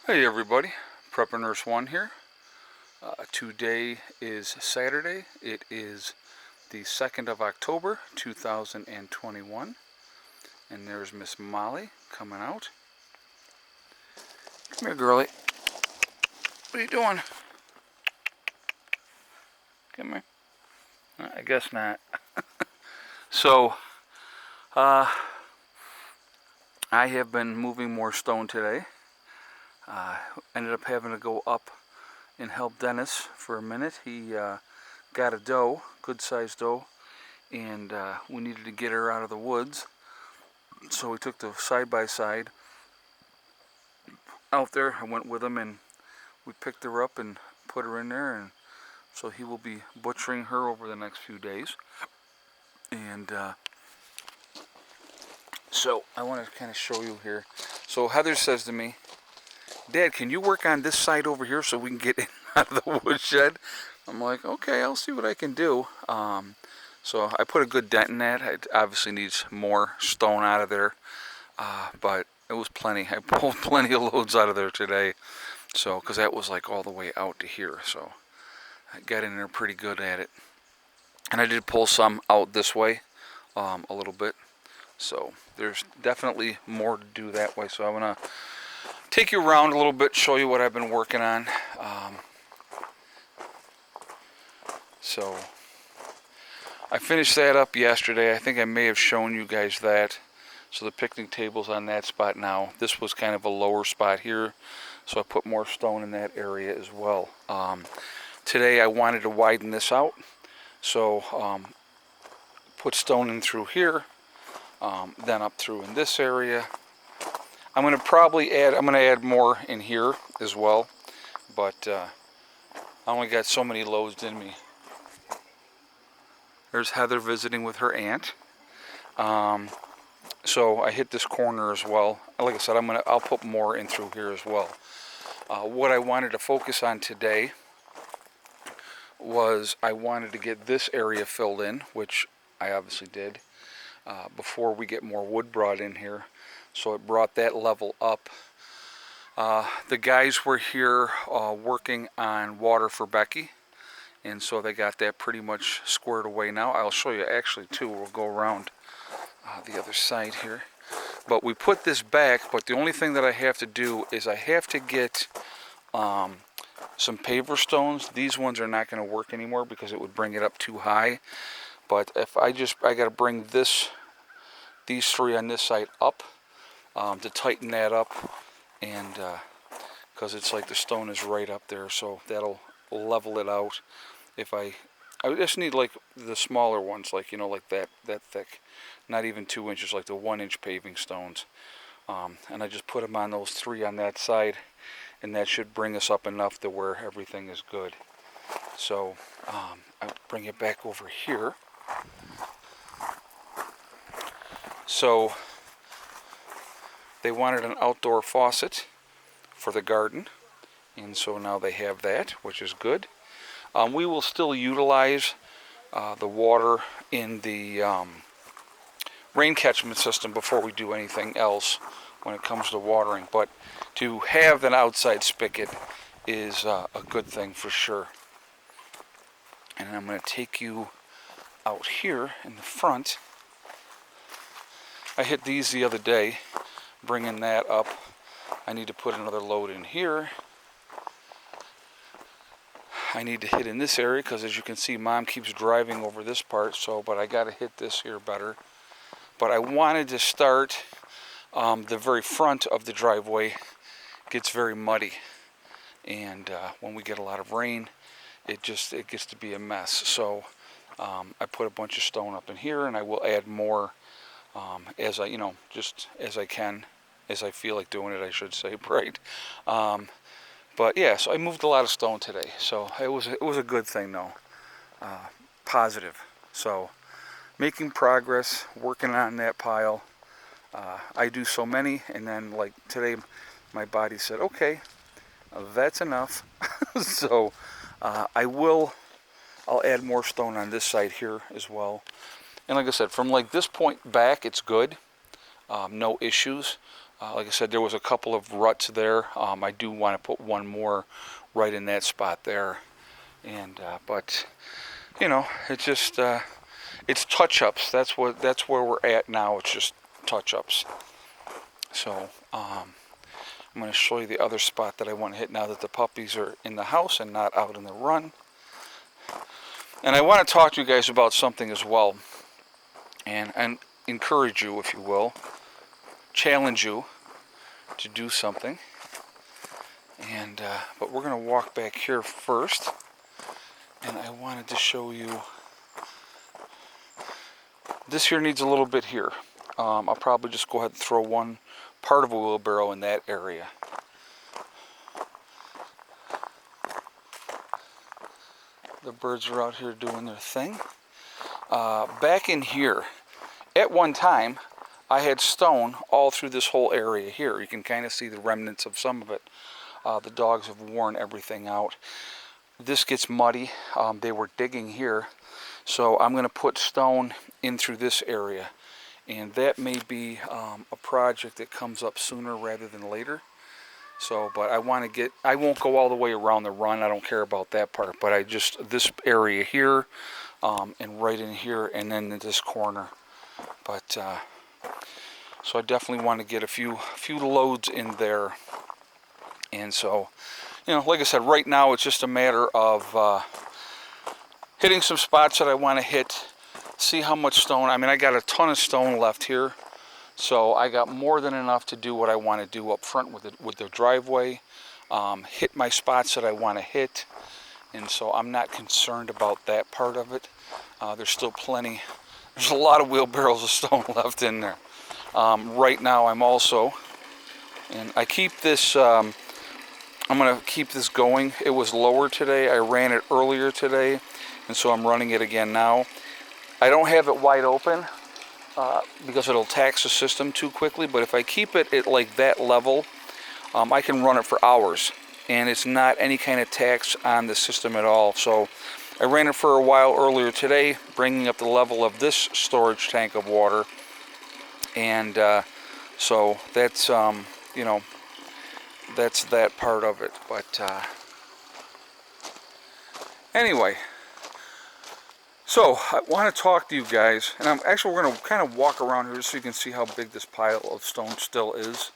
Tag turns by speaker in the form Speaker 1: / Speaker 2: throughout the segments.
Speaker 1: Hey everybody, Prepper Nurse 1 here. Today is Saturday. It is the 2nd of October 2021. And there's Miss Molly coming out. Come here, girlie. What are you doing? Come here. I guess not. So, I have been moving more stone today. Ended up having to go up and help Dennis for a minute. He got a doe, good sized doe, and we needed to get her out of the woods. So we took the side-by-side out there. I went with him and we picked her up and put her in there, and so he will be butchering her over the next few days. And so I want to kind of show you here. So Heather says to me, Dad, can you work on this side over here so we can get in out of the woodshed? I'm like, okay, I'll see what I can do. So I put a good dent in that. It obviously needs more stone out of there, but it was plenty. I pulled plenty of loads out of there today. So, because that was like all the way out to here. So I got in there pretty good at it. And I did pull some out this way a little bit. So there's definitely more to do that way. So I'm going to take you around a little bit, show you what I've been working on. So I finished that up yesterday. I think I may have shown you guys that. So the picnic table's on that spot now. This was kind of a lower spot here, so I put more stone in that area as well. Today I wanted to widen this out, so put stone in through here, then up through in this area. I'm going to add more in here as well, but I only got so many loads in me. There's Heather visiting with her aunt. So I hit this corner as well. Like I said, I'll put more in through here as well. What I wanted to focus on today was I wanted to get this area filled in, which I obviously did, before we get more wood brought in here. So it brought that level up. The guys were here working on water for Becky, and so they got that pretty much squared away now. I'll show you actually too. We'll go around the other side here. But we put this back, but the only thing that I have to do is I have to get some paver stones. These ones are not going to work anymore because it would bring it up too high. But if I got to bring these three on this side up to tighten that up, and because it's like the stone is right up there, so that'll level it out. If I just need like the smaller ones, like like that thick, not even 2 inches, like the 1-inch paving stones. And I just put them on those three on that side, and that should bring us up enough to where everything is good. So I'll bring it back over here. So they wanted an outdoor faucet for the garden, and so now they have that, which is good. We will still utilize the water in the rain catchment system before we do anything else when it comes to watering, but to have an outside spigot is a good thing for sure. And I'm going to take you out here in the front. I hit these the other day, bringing that up. I need to put another load in here. I need to hit in this area because, as you can see, Mom keeps driving over this part, but I got to hit this here better. But I wanted to start the very front of the driveway. Gets very muddy, and when we get a lot of rain, it gets to be a mess. So I put a bunch of stone up in here, and I will add more as just as I can, as I feel like doing it, I should say, right? But yeah, so I moved a lot of stone today, so it was a good thing though, positive. So making progress, working on that pile. I do so many, and then like today, my body said, okay, that's enough. So I'll add more stone on this side here as well. And like I said, from like this point back, it's good, no issues. Like I said, there was a couple of ruts there. I do want to put one more right in that spot there. And but you know, it's just it's touch-ups. That's where we're at now. It's just touch-ups. So I'm going to show you the other spot that I want to hit now that the puppies are in the house and not out in the run. And I want to talk to you guys about something as well, and encourage you, if you will, challenge you to do something. And but we're going to walk back here first, and I wanted to show you. This here needs a little bit here. I'll probably just go ahead and throw one part of a wheelbarrow in that area. The birds are out here doing their thing. Back in here, at one time, I had stone all through this whole area here. You can kind of see the remnants of some of it. The dogs have worn everything out. This gets muddy. They were digging here. So I'm going to put stone in through this area. And that may be a project that comes up sooner rather than later. So, but I won't go all the way around the run. I don't care about that part. But this area here, and right in here, and then in this corner. But, so I definitely want to get a few loads in there. And so, you know, like I said, right now it's just a matter of hitting some spots that I want to hit, see how much stone. I mean, I got a ton of stone left here, so I got more than enough to do what I want to do up front with the driveway, hit my spots that I want to hit, and so I'm not concerned about that part of it. There's still plenty. There's a lot of wheelbarrows of stone left in there. Right now I'm also, and I keep this, I'm going to keep this going. It was lower today. I ran it earlier today, and so I'm running it again now. I don't have it wide open because it'll tax the system too quickly, but if I keep it at like that level, I can run it for hours, and it's not any kind of tax on the system at all. So I ran it for a while earlier today, bringing up the level of this storage tank of water, and so that's, you know, that's that part of it. But anyway, so I want to talk to you guys, and we're going to kind of walk around here so you can see how big this pile of stone still is.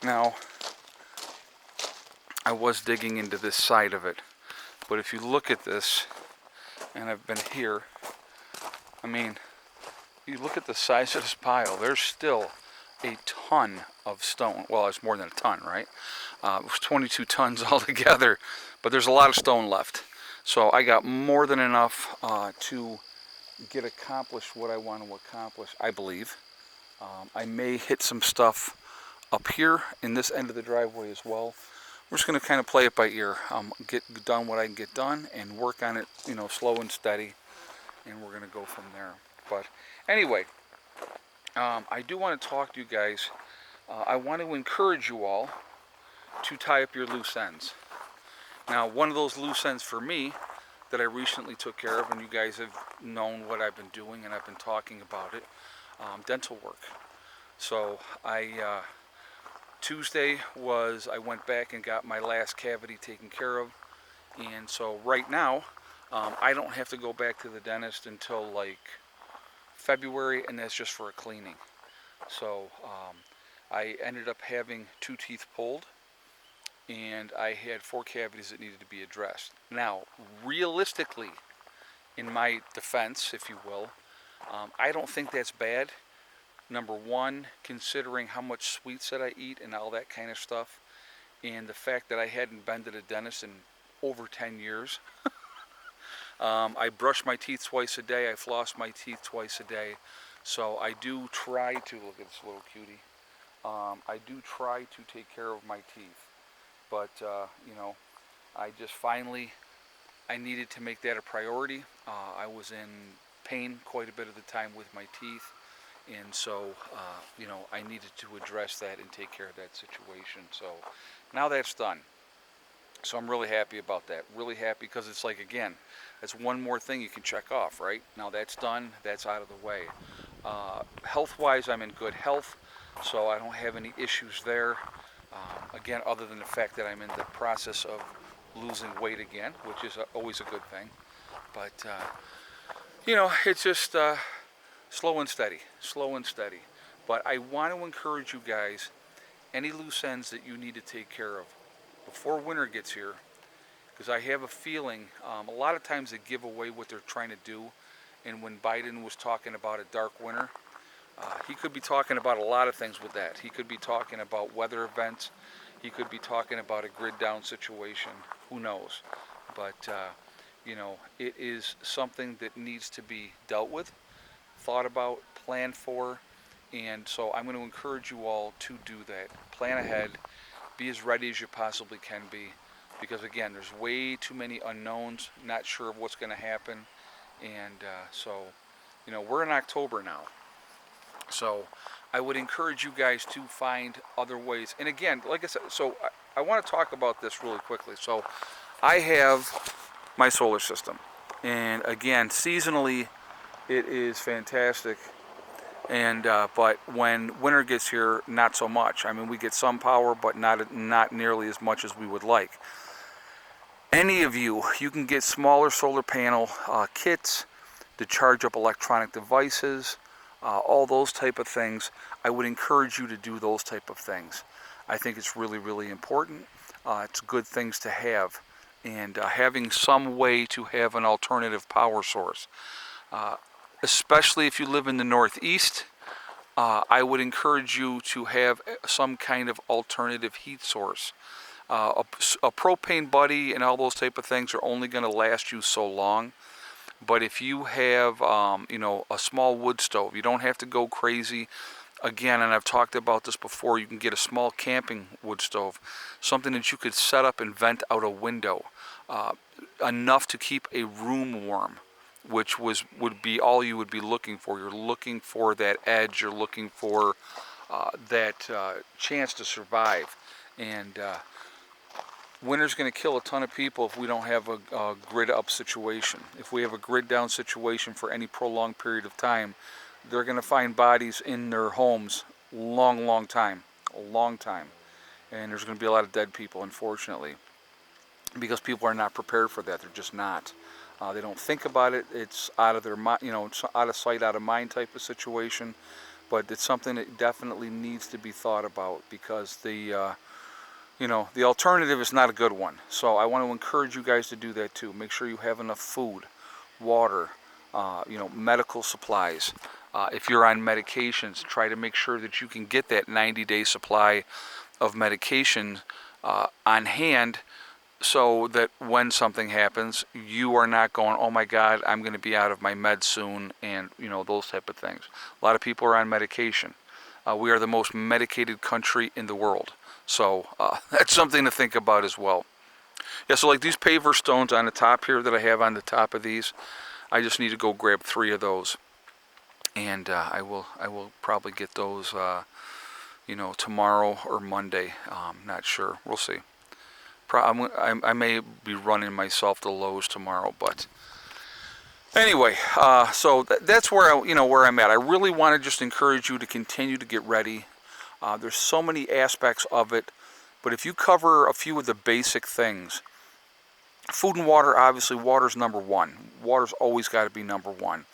Speaker 1: Now, I was digging into this side of it, but if you look at this, and I've been here, I mean, you look at the size of this pile, there's still a ton of stone. Well, it's more than a ton, right? It was 22 tons altogether, but there's a lot of stone left. So I got more than enough to accomplish what I want to accomplish, I believe. I may hit some stuff up here in this end of the driveway as well. We're just going to kind of play it by ear. Get done what I can get done and work on it, you know, slow and steady, and we're going to go from there. But anyway, I do want to talk to you guys. I want to encourage you all to tie up your loose ends. Now, one of those loose ends for me that I recently took care of, and you guys have known what I've been doing and I've been talking about it, dental work. So Tuesday I went back and got my last cavity taken care of, and so right now I don't have to go back to the dentist until like February, and that's just for a cleaning. So I ended up having 2 teeth pulled, and I had 4 cavities that needed to be addressed. Now, realistically, in my defense, if you will, I don't think that's bad. Number one, considering how much sweets that I eat and all that kind of stuff, and the fact that I hadn't been to the dentist in over 10 years. I brush my teeth twice a day. I floss my teeth twice a day. So I do try to, look at this little cutie, I do try to take care of my teeth. But, you know, I just finally, I needed to make that a priority. I was in pain quite a bit of the time with my teeth. And so, you know, I needed to address that and take care of that situation. So now that's done. So I'm really happy about that. Really happy because it's like, again, that's one more thing you can check off, right? Now that's done. That's out of the way. Health-wise, I'm in good health. so I don't have any issues there. Again, other than the fact that I'm in the process of losing weight again, which is always a good thing. But it's just slow and steady, slow and steady. But I want to encourage you guys, any loose ends that you need to take care of before winter gets here, because I have a feeling a lot of times they give away what they're trying to do. And when Biden was talking about a dark winter, he could be talking about a lot of things with that. He could be talking about weather events. He could be talking about a grid down situation. Who knows? But, it is something that needs to be dealt with, thought about, planned for. And so I'm going to encourage you all to do that. Plan ahead. Be as ready as you possibly can be. Because, again, there's way too many unknowns. Not sure of what's going to happen. And we're in October now. So I would encourage you guys to find other ways. And again, like I said, so I want to talk about this really quickly. So I have my solar system. And again, seasonally, it is fantastic. And but when winter gets here, not so much. I mean, we get some power, but not nearly as much as we would like. Any of you can get smaller solar panel kits to charge up electronic devices. All those type of things. I would encourage you to do those type of things. I think it's really, really important. It's good things to have, and having some way to have an alternative power source, especially if you live in the Northeast. I would encourage you to have some kind of alternative heat source. A propane buddy and all those type of things are only going to last you so long. But if you have, a small wood stove, you don't have to go crazy. Again, and I've talked about this before, you can get a small camping wood stove, something that you could set up and vent out a window, enough to keep a room warm, which would be all you would be looking for. You're looking for that edge. You're looking for that chance to survive. And winter's going to kill a ton of people if we don't have a grid up situation. If we have a grid down situation for any prolonged period of time, they're going to find bodies in their homes a long time. And there's going to be a lot of dead people, unfortunately, because people are not prepared for that. They're just not. They don't think about it. It's out of their mind, it's out of sight, out of mind type of situation. But it's something that definitely needs to be thought about, because the alternative is not a good one. So I want to encourage you guys to do that too. Make sure you have enough food, water, medical supplies. If you're on medications, try to make sure that you can get that 90-day supply of medication on hand, so that when something happens, you are not going, oh my God, I'm going to be out of my meds soon, and those type of things. A lot of people are on medication. We are the most medicated country in the world. So that's something to think about as well. Yeah, so like these paver stones on the top here that I have on the top of these, I just need to go grab 3 of those. And I will probably get those, tomorrow or Monday. Not sure. We'll see. I may be running myself to Lowe's tomorrow, but anyway, so that's where where I'm at. I really want to just encourage you to continue to get ready. There's so many aspects of it, but if you cover a few of the basic things, food and water, obviously water's number one. Water's always got to be number one.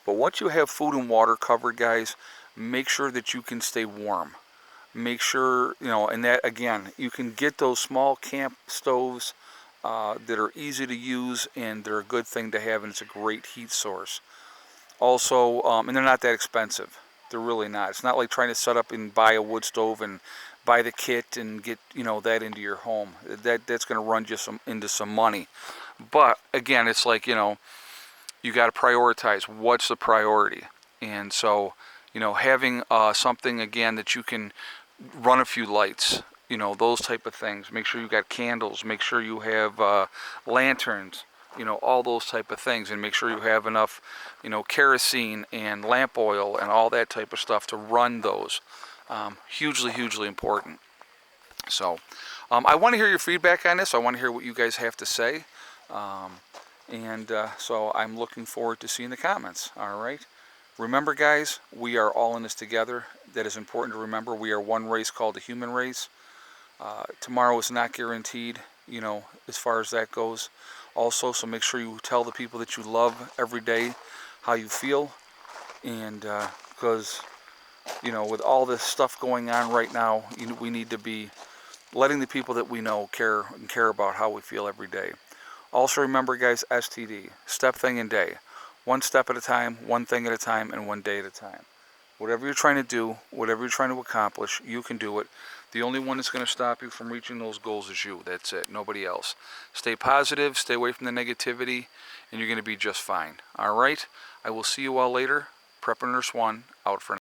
Speaker 1: But once you have food and water covered, guys, make sure that you can stay warm. Make sure, and that, again, you can get those small camp stoves that are easy to use, and they're a good thing to have, and it's a great heat source. Also, and they're not that expensive. They're really not. It's not like trying to set up and buy a wood stove and buy the kit and get that into your home. That's going to run you into some money. But again, it's like you got to prioritize. What's the priority? And so having something again that you can run a few lights. Those type of things. Make sure you got candles. Make sure you have lanterns. All those type of things, and make sure you have enough, kerosene and lamp oil and all that type of stuff to run those. Hugely important. So, I want to hear your feedback on this. I want to hear what you guys have to say, so I'm looking forward to seeing the comments. All right. Remember, guys, we are all in this together. that is important to remember. We are one race called the human race. Tomorrow is not guaranteed, you know, as far as that goes. Also, so make sure you tell the people that you love every day how you feel. And because, you know, with all this stuff going on right now, we need to be letting the people that we know care about how we feel every day. Also remember, guys, STD, step, thing, and day. One step at a time, one thing at a time, and one day at a time. Whatever you're trying to do, whatever you're trying to accomplish, you can do it. The only one that's going to stop you from reaching those goals is you. That's it. Nobody else. Stay positive, stay away from the negativity, and you're going to be just fine. All right? I will see you all later. Prepper Nurse 1, out for now.